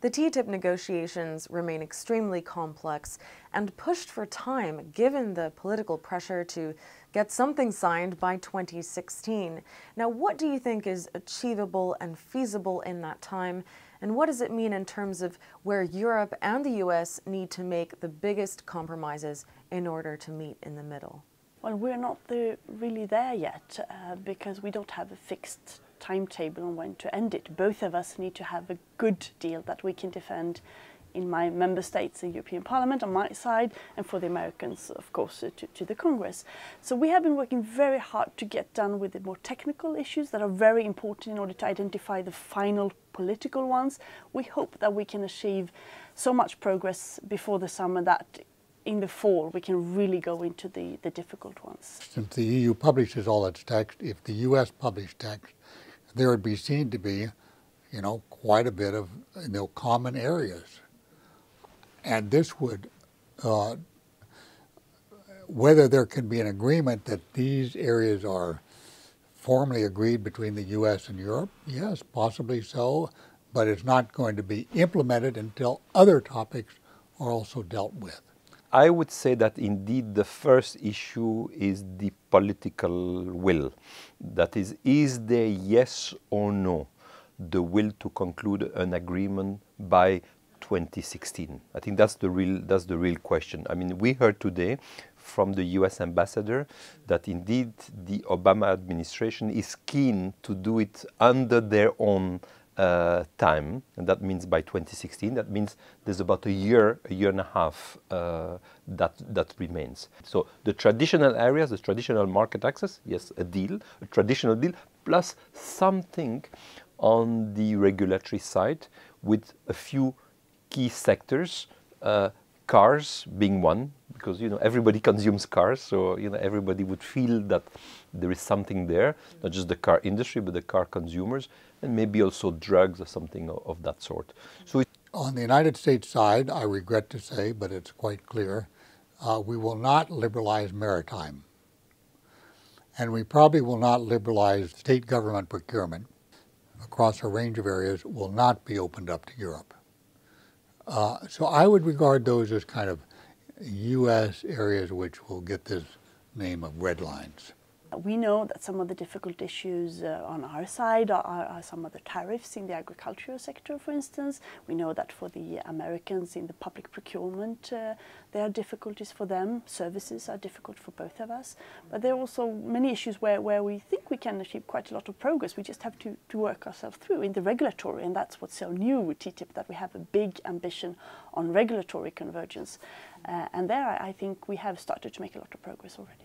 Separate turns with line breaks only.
The TTIP negotiations remain extremely complex and pushed for time given the political pressure to get something signed by 2016. Now, what do you think is achievable and feasible in that time? And what does it mean in terms of where Europe and the US need to make the biggest compromises in order to meet in the middle?
Well, we're not really there yet because we don't have a fixed timetable on when to end it. Both of us need to have a good deal that we can defend in my member states, the European Parliament on my side, and for the Americans, of course, to the Congress. So we have been working very hard to get done with the more technical issues that are very important in order to identify the final political ones. We hope that we can achieve so much progress before the summer that in the fall we can really go into the difficult ones.
Since the EU publishes all its text, if the US published text, there would be seen to be, quite a bit of, common areas. And this would, whether there can be an agreement that these areas are formally agreed between the US and Europe, yes, possibly so, but it's not going to be implemented until other topics are also dealt with.
I would say that indeed the first issue is the political will. That is there yes or no the will to conclude an agreement by 2016? I think that's the real question. I mean, we heard today from the US ambassador that indeed the Obama administration is keen to do it under their own time, and that means by 2016. That means there's about a year and a half that remains. So the traditional areas, the traditional market access, yes, a traditional deal, plus something on the regulatory side with a few key sectors, cars being one, because everybody consumes cars, so everybody would feel that there is something there, not just the car industry, but the car consumers, and maybe also drugs or something of that sort. So
on the United States side, I regret to say, but it's quite clear, we will not liberalize maritime. And we probably will not liberalize state government procurement across a range of areas, will not be opened up to Europe. So I would regard those as kind of U.S. areas which will get this name of red lines.
We know that some of the difficult issues on our side are some of the tariffs in the agricultural sector, for instance. We know that for the Americans in the public procurement, there are difficulties for them. Services are difficult for both of us. But there are also many issues where we think we can achieve quite a lot of progress. We just have to work ourselves through in the regulatory, and that's what's so new with TTIP, that we have a big ambition on regulatory convergence. And there I think we have started to make a lot of progress already.